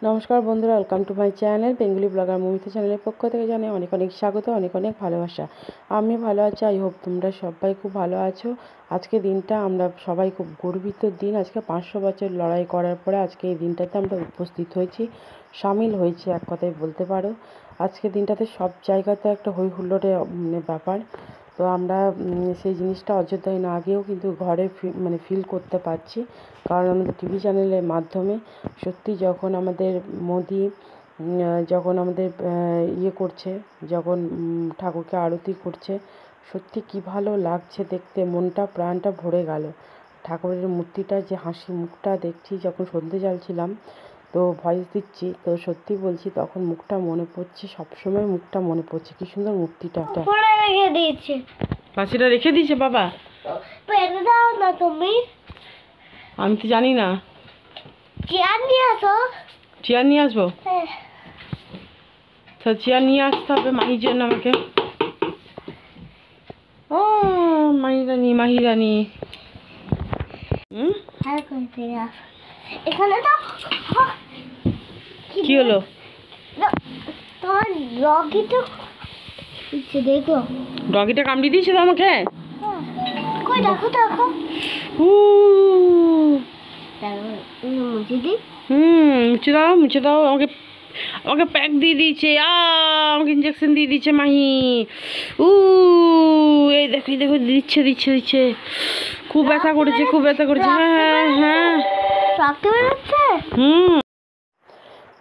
নমস্কার বন্ধুরা, welcome to my channel Bengali blogger Moumita চ্যানেলের পক্ষ থেকে জানাই অনেক অনেক স্বাগত, অনেক অনেক ভালোবাসা। আমি ভালো আছি, আই হোপ তোমরা সবাই খুব ভালো আছো। আজকে দিনটা আমরা সবাই খুব গর্বিত দিন। আজকে 500 বছর লড়াই করার পরে আজকে এই দিনটাতে আমরা উপস্থিত হয়েছি, সামিল হয়েছি, এক কথায় বলতে পারো। আজকে দিনটাতে সব জায়গাতে একটা হই হুল্লোড়ের ব্যাপার। তো আমরা সেই জিনিসটা অযোধ্যায় না গিয়েও কিন্তু ঘরে ফিল করতে পারছি, কারণ আমাদের টিভি চ্যানেলের মাধ্যমে সত্যি যখন আমাদের মোদি যখন আমাদের ইয়ে করছে, যখন ঠাকুরকে আরতি করছে, সত্যি কী ভালো লাগছে দেখতে, মনটা প্রাণটা ভরে গেল। ঠাকুরের মূর্তিটা যে হাসি মুখটা দেখছি, যখন সন্ধে জ্বালছিলাম তো ভয়েস দিচ্ছি, তো সত্যি বলছি তখন মুখটা মনে পড়ছে, সবসময় মুখটা মনে পড়ছে, কী সুন্দর মূর্তিটা। রেখে দিয়েছে, পাশিটা রেখে দিয়েছে বাবা। পেরে দাও না তুমি। আমি তো জানি না। চেয়ার নিয়ে আসো। চেয়ার নিয়ে আসবো? হ্যাঁ। তো চেয়ার নিয়ে আসতে হবে মাহির জন্য আমাকে। ও মাহিরানি এখানে তো কি হলো? তোমার ডগিটা দেখো, ডগিটা কামড়ে দিয়েছে তো আমাকে। কই দেখো দেখো। মুছে দিই। মুছে দাও আমাকে। আমাকে প্যাক দিয়ে দিয়েছে, আমাকে ইঞ্জেকশন দিয়ে দিয়েছে মাহি। এই দেখো এই দেখো, দিচ্ছে দিচ্ছে দিচ্ছে। খুব ব্যথা করেছে, খুব ব্যথা করেছে। হ্যাঁ হ্যাঁ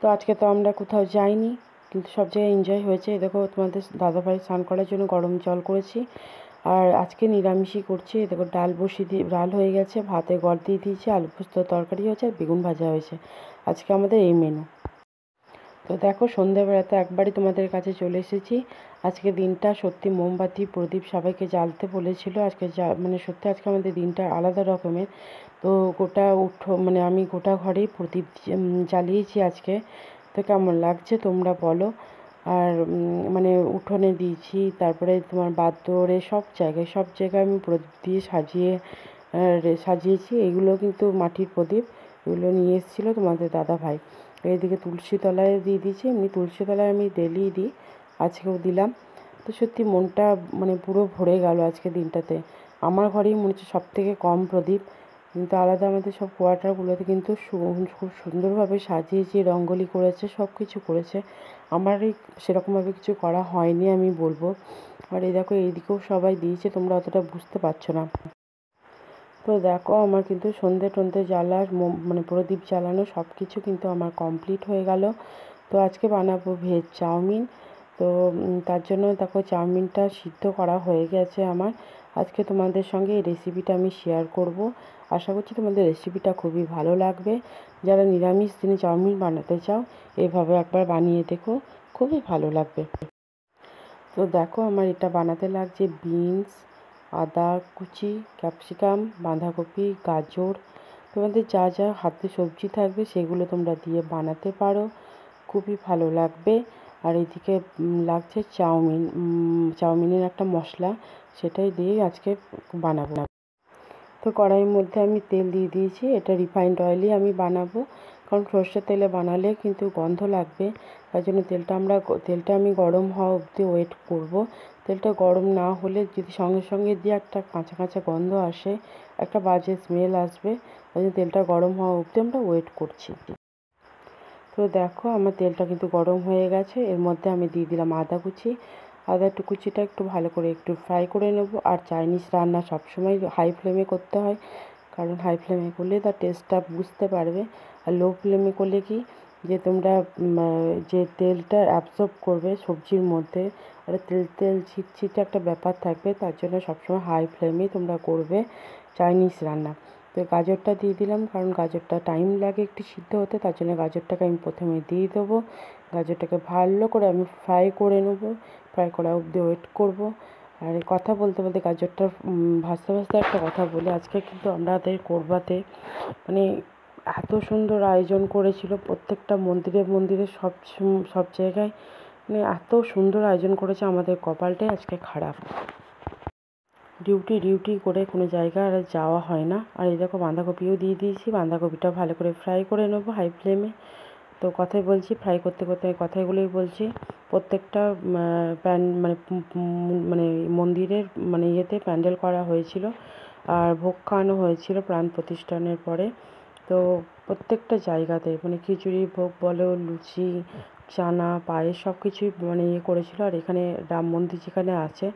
তো আজকে তো আমরা কোথাও যাইনি, কিন্তু সব জায়গায় এনজয় হয়েছে। দেখো তোমাদের দাদাভাই স্নান করার জন্য গরম জল করেছি, আর আজকে নিরামিষই করছি। দেখো ডাল ডাল হয়ে গেছে, ভাতে গড় দিয়ে দিয়েছি, আলু পোস্ত তরকারি হয়েছে, আর বেগুন ভাজা হয়েছে। আজকে আমাদের এই মেনু। তো দেখো সন্ধ্যাবেলাতে একবারই তোমাদের কাছে চলে এসেছি। আজকে দিনটা সত্যি মোমবাতি প্রদীপ সবাইকে জ্বালতে বলেছিল আজকে, সত্যি আজকে আমাদের দিনটা আলাদা রকমের। তো আমি গোটা ঘরেই প্রদীপ জ্বালিয়েছি আজকে। তো কেমন লাগছে তোমরা বলো। আর উঠোনে দিয়েছি, তারপরে তোমার বাথডোরে সব জায়গায় আমি প্রদীপ দিয়ে সাজিয়েছি। এগুলো কিন্তু মাটির প্রদীপ, এগুলো নিয়ে এসেছিলো তোমাদের দাদাভাই। এইদিকে তুলসী তলায় দিয়ে দিয়েছি, এমনি তুলসী তলায় আমি ডেলিই দিই, আজকেও দিলাম। তো সত্যি মনটা পুরো ভরে গেল আজকে দিনটাতে। আমার ঘরেই মনে হচ্ছে সব থেকে কম প্রদীপ, কিন্তু আলাদা আমাদের সব কোয়ার্টারগুলোতে কিন্তু খুব সুন্দরভাবে সাজিয়েছি, রঙ্গোলি করেছে, সব কিছু করেছে। আমার এই সেরকমভাবে কিছু করা হয়নি আমি বলবো। আর এই দেখো এইদিকেও সবাই দিয়েছে, তোমরা অতটা বুঝতে পারছো না। তো দেখো আমার কিন্তু সন্ধে টন্ধে জ্বালার প্রদীপ জ্বালানো সব কিছু কিন্তু আমার কমপ্লিট হয়ে গেল। তো আজকে বানাবো ভেজ চাউমিন। তো তার জন্য দেখো চাউমিনটা সিদ্ধ করা হয়ে গেছে আমার। আজকে তোমাদের সঙ্গে এই রেসিপিটা আমি শেয়ার করব। আশা করছি তোমাদের রেসিপিটা খুবই ভালো লাগবে। যারা নিরামিষ দিনে চাউমিন বানাতে চাও, এভাবে একবার বানিয়ে দেখো, খুবই ভালো লাগবে। তো দেখো আমার এটা বানাতে লাগছে বিনস, আদা কুচি, ক্যাপসিকাম, বাঁধাকপি, গাজর, তোমাদের যা যা হাতে সবজি থাকবে সেগুলো তোমরা দিয়ে বানাতে পারো, খুবই ভালো লাগবে। আর এদিকে লাগছে চাউমিনের একটা মশলা, সেটাই দিয়ে আজকে বানাবো। তো কড়াইয়ের মধ্যে আমি তেল দিয়ে দিয়েছি, এটা রিফাইন্ড অয়েলই আমি বানাবো, কারণ সর্ষের তেলে বানালে কিন্তু গন্ধ লাগবে। তাই জন্য তেলটা আমি গরম হওয়া অবধি ওয়েট করব। তেলটা গরম না হলে যদি সঙ্গে সঙ্গে দিয়ে একটা কাঁচা কাঁচা গন্ধ আসে, একটা বাজে স্মেল আসবে। তাই জন্য তেলটা গরম হওয়া অবধি আমরা ওয়েট করছি। তো দেখো আমার তেলটা কিন্তু গরম হয়ে গেছে, এর মধ্যে আমি দিয়ে দিলাম আদা কুচি। আদা কুচিটা একটু ভালো করে একটু ফ্রাই করে নেব। আর চাইনিজ রান্না সবসময় হাই ফ্লেমে করতে হয়, কারণ হাই ফ্লেমে করলে তার টেস্টটা বুঝতে পারবে। আর লো ফ্লেমে করলে কি, যে তোমরা যে তেলটা অ্যাবজর্ব করবে সবজির মধ্যে, আর তেল ছিটছিটে একটা ব্যাপার থাকবে, তার জন্য সবসময় হাই ফ্লেমেই তোমরা করবে চাইনিজ রান্না। তো গাজরটা দিয়ে দিলাম, কারণ গাজরটা টাইম লাগে একটু সিদ্ধ হতে, তার জন্য গাজরটাকে আমি প্রথমে দিয়ে দেবো। গাজরটাকে ভালো করে আমি ফ্রাই করে নেবো, ফ্রাই করা অবধি ওয়েট করব। আর কথা বলতে বলতে গাজরটা ভাজতে ভাজতে একটা কথা বলি, আজকে কিন্তু আমাদের কোরবাতে এত সুন্দর আয়োজন করেছিল, প্রত্যেকটা মন্দিরে সব জায়গায় এত সুন্দর আয়োজন করেছে, আমাদের কপালটাই আজকে খারাপ। ডিউটি করে কোনো জায়গায় আর যাওয়া হয় না। আর এই দেখো বাঁধাকপিও দিয়ে দিয়েছি, বাঁধাকপিটা ভালো করে ফ্রাই করে নেবো হাই ফ্লেমে। তো কথাই বলছি, ফ্রাই করতে করতে কথাগুলোই বলছি। প্রত্যেকটা মানে মন্দিরের মানে ইয়েতে প্যান্ডেল করা হয়েছিল আর ভোগ খাওয়ানো হয়েছিল প্রাণ প্রতিষ্ঠানের পরে। তো প্রত্যেকটা জায়গাতে মানে খিচুড়ি ভোগ বলো, লুচি, চানা, পায়েস সব কিছুই মানে ইয়ে করেছিল। আর এখানে রাম মন্দির যেখানে আছে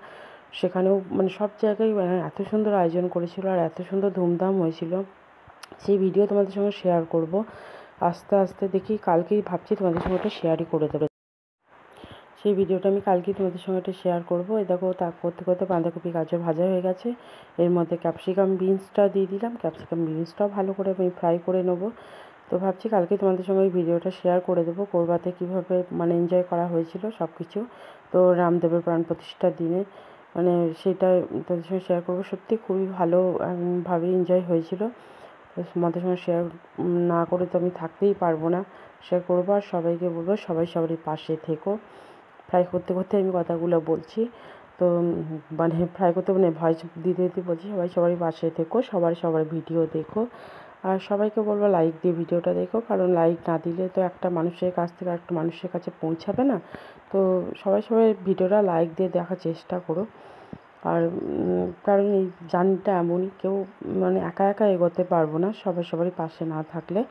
সেখানেও মানে সব জায়গায় মানে এত সুন্দর আয়োজন করেছিল আর এত সুন্দর ধুমধাম হয়েছিল, সেই ভিডিও তোমাদের সঙ্গে শেয়ার করব আস্তে আস্তে। দেখি কালকেই ভাবছি তোমাদের সঙ্গে ওটা শেয়ারই করে দেবো। সেই ভিডিওটা আমি কালকেই তোমাদের সঙ্গে একটা শেয়ার করবো। এই দেখো তা করতে করতে বাঁধাকপি গাজর ভাজা হয়ে গেছে। এর মধ্যে ক্যাপসিকাম বিনসটা দিয়ে দিলাম, ক্যাপসিকাম বিনসটাও ভালো করে আমি ফ্রাই করে নেবো। তো ভাবছি কালকে তোমাদের সঙ্গে এই ভিডিওটা শেয়ার করে দেবো, কোরবাতে কীভাবে মানে এনজয় করা হয়েছিল সব কিছু। তো রামদেবের প্রাণ প্রতিষ্ঠার দিনে মানে সেটা তোমাদের সঙ্গে শেয়ার করবো। সত্যি খুবই ভালো ভাবে এনজয় হয়েছিল। তো তোমাদের সঙ্গে শেয়ার না করে তো আমি থাকতেই পারবো না, শেয়ার করবো। আর সবাইকে বলবো সবাই সবারই পাশে থেকো। ফ্রাই করতে করতে আমি কথাগুলো বলছি। তো মানে ফ্রাই করতে মানে ভয়েস দিতে দিতে বলছি সবাই সবারই পাশে থেকো, সবার ভিডিও দেখো। আর সবাইকে বলবো লাইক দিয়ে ভিডিওটা দেখো, কারণ লাইক না দিলে তো একটা মানুষের কাছ থেকে একটা মানুষের কাছে পৌঁছাবে না। তো সবাই ভিডিওটা লাইক দিয়ে দেখার চেষ্টা করো। আর কারণ এই জার্নিটা এমনই, কেউ মানে একা একা এগোতে পারবো না সবারই পাশে না থাকলে।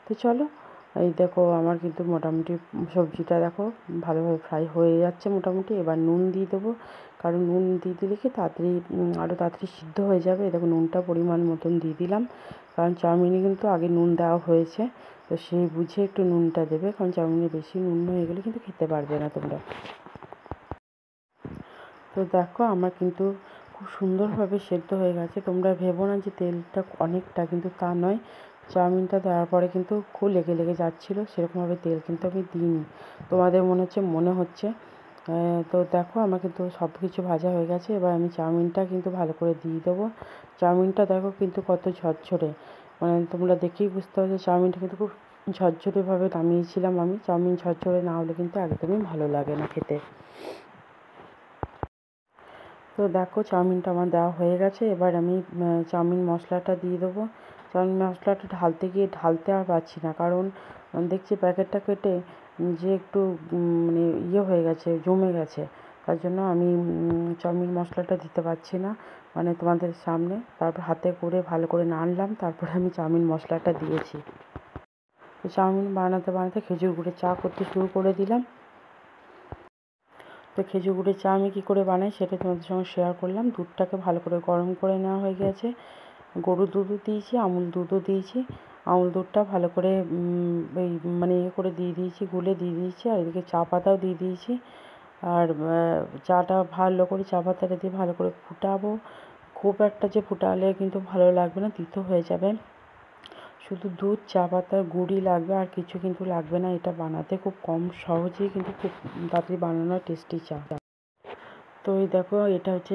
তো চলো, এই দেখো আমার কিন্তু মোটামুটি সবজিটা দেখো ভালোভাবে ফ্রাই হয়ে যাচ্ছে মোটামুটি। এবার নুন দিয়ে দেবো, কারণ নুন দিয়ে দিলে কি তাড়াতাড়ি আরও তাড়াতাড়ি সিদ্ধ হয়ে যাবে। দেখো নুনটা পরিমাণ মতন দিয়ে দিলাম, কারণ চাউমিনে কিন্তু আগে নুন দেওয়া হয়েছে। তো সেই বুঝে একটু নুনটা দেবে, কারণ চাউমিনে বেশি নুন হয়ে গেলে কিন্তু খেতে পারবে না তোমরা। তো দেখো আমার কিন্তু খুব সুন্দরভাবে সেদ্ধ হয়ে গেছে। তোমরা ভেবো না যে তেলটা অনেকটা, কিন্তু তা নয়। চাউমিনটা দেওয়ার পরে কিন্তু খুব লেগে লেগে যাচ্ছিলো, সেরকমভাবে তেল কিন্তু আমি দিইনি, তোমাদের মনে হচ্ছে। তো দেখো আমার কিন্তু সব কিছু ভাজা হয়ে গেছে। এবার আমি চাউমিনটা কিন্তু ভালো করে দিয়ে দেবো। চাউমিনটা দেখো কিন্তু কত ঝরঝরে, মানে তোমরা দেখেই বুঝতে পারছো চাউমিনটা কিন্তু খুব ঝরঝরেভাবে নামিয়েছিলাম আমি। চাউমিন ঝরঝরে না হলে কিন্তু একদমই ভালো লাগে না খেতে। তো দেখো চাউমিনটা আমার দেওয়া হয়ে গেছে। এবার আমি চাউমিন মশলাটা দিয়ে দেবো। চাউমিন মশলাটা ঢালতে আর পারছি না, কারণ দেখছি প্যাকেটটা কেটে যে একটু মানে ইয়ে হয়ে গেছে, জমে গেছে। তার জন্য আমি চাউমিন মশলাটা দিতে পারছি না মানে তোমাদের সামনে। তারপর হাতে করে ভালো করে নাড়লাম, তারপরে আমি চাউমিন মশলাটা দিয়েছি। তো চাউমিন বানাতে বানাতে খেজুর গুড়ের চা করতে শুরু করে দিলাম। তো খেজুর গুড়ের চা আমি কী করে বানাই সেটা তোমাদের সঙ্গে শেয়ার করলাম। দুধটাকে ভালো করে গরম করে নেওয়া হয়ে গেছে। গরুর দুধও দিয়েছি, আমুল দুধও দিয়েছি। আমুল দুধটা ভালো করে এই মানে ইয়ে করে দিয়ে দিয়েছি, গুলে দিয়ে দিয়েছি। আর এদিকে চা পাতাও দিয়ে দিয়েছি। আর চাটা ভালো করে চা পাতাটা দিয়ে ভালো করে ফুটাবো। খুব একটা যে ফুটালে কিন্তু ভালো লাগবে না, তিতো হয়ে যাবে। শুধু দুধ, চা পাতার গুঁড়ি লাগবে, আর কিছু কিন্তু লাগবে না। এটা বানাতে খুব কম সহজেই কিন্তু খুব তাড়াতাড়ি বানানো টেস্টি চা। তো এই দেখো এটা হচ্ছে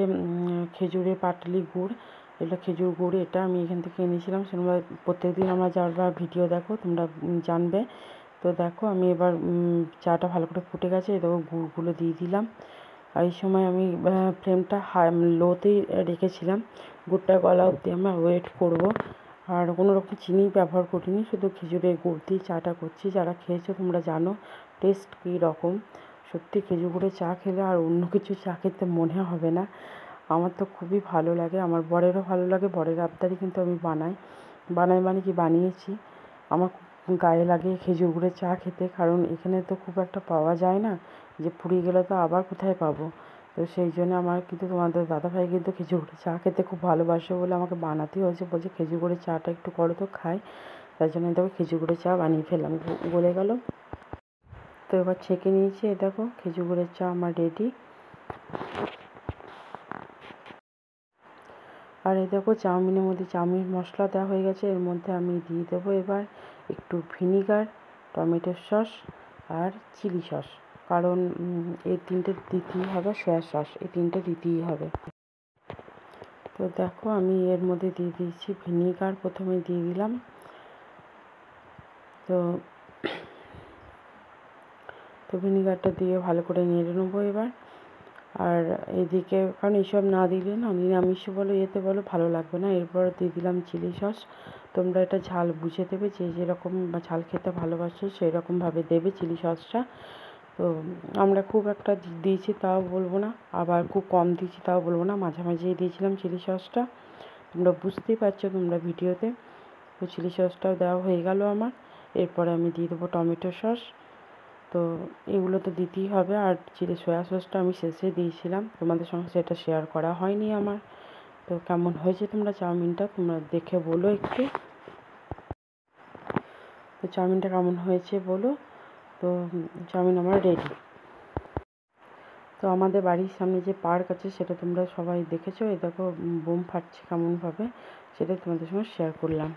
খেজুরের পাটালি গুড়। এটা খেজুর গুড়, এটা আমি এখান থেকে এনেছিলাম। তোমরা প্রত্যেকদিন আমরা যারা ভিডিও দেখো তোমরা জানবে। তো দেখো আমি এবার চাটা ভালো করে ফুটে গেছে, এই দেখো গুড়গুলো দিয়ে দিলাম। আর এই সময় আমি ফ্লেমটা লোতেই রেখেছিলাম। গুড়টা গলা অবধি আমরা ওয়েট করব। আর কোনো রকম চিনি ব্যবহার করিনি, শুধু খেজুরের গুড় দিয়ে চাটা করছি। যারা খেয়েছো তোমরা জানো টেস্ট কী রকম। সত্যি খেজুর গুড়ের চা খেলে আর অন্য কিছু চা খেতে মনে হবে না। আমার তো খুবই ভালো লাগে, আমার বরেরও ভালো লাগে। বরের আবদারই কিন্তু আমি বানাই মানে কি বানিয়েছি। আমার খুব গায়ে লাগে খেজুর গুড়ের চা খেতে, কারণ এখানে তো খুব একটা পাওয়া যায় না, যে পুরী গেলে তো আবার কোথায় পাবো। তো সেই জন্য আমার কিন্তু তোমাদের দাদাভাই কিন্তু খেজুর গুড়ের চা খেতে খুব ভালোবাসে বলে আমাকে বানাতেই হয়েছে। বলছে খেজুর গুড়ের চাটা একটু করো তো খাই। তার জন্য দেখো খেজুর গুড়ের চা বানিয়ে ফেললাম, গলে গেল। তো এবার ছেঁকে নিয়েছি, এই দেখো খেজুর গুড়ের চা আমার রেডি। আর এই দেখো চাউমিনের মধ্যে চাউমিন মশলা দেওয়া হয়ে গেছে। এর মধ্যে আমি দিয়ে দেবো এবার একটু ভিনিগার, টমেটো সস আর চিলি সস, কারণ এই তিনটে দিতেই হবে। সয়া সস, এই তিনটে দিতেই হবে। তো দেখো আমি এর মধ্যে দিয়ে দিয়েছি ভিনিগার, প্রথমে দিয়ে দিলাম। তো ভিনিগারটা দিয়ে ভালো করে নেড়ে নেবো এবার। আর এদিকে কারণ এইসব না দিলে না নিরামিষ বলো ইয়েতে বলো ভালো লাগবে না। এরপর দিয়ে দিলাম চিলি সস। তোমরা এটা ঝাল বুঝে দেবে, যে যেরকম ঝাল খেতে ভালোবাসো সেই রকমভাবে দেবে চিলি সসটা। তো আমরা খুব একটা দিয়েছি তাও বলবো না, আবার খুব কম দিয়েছি তাও বলবো না, মাঝামাঝিই দিয়েছিলাম চিলি সসটা। তোমরা বুঝতেই পারছো তোমরা ভিডিওতে। তো চিলি সসটাও দেওয়া হয়ে গেল আমার। এরপরে আমি দিয়ে দেবো টমেটো সস। তো এগুলো তো দিতেই হবে। আর চিলি সয়া সসটা আমি শেষে দিয়েছিলাম, তোমাদের সঙ্গে সেটা শেয়ার করা হয়নি আমার। তো কেমন হয়েছে তোমরা চাউমিনটা তোমরা দেখে বলো একটু। তো চাউমিনটা কেমন হয়েছে বলো। তো চাউমিন আমার রেডি। তো আমাদের বাড়ির সামনে যে পার্ক আছে সেটা তোমরা সবাই দেখেছো। এই দেখো বোম ফাটছে কেমনভাবে, সেটা তোমাদের সঙ্গে শেয়ার করলাম।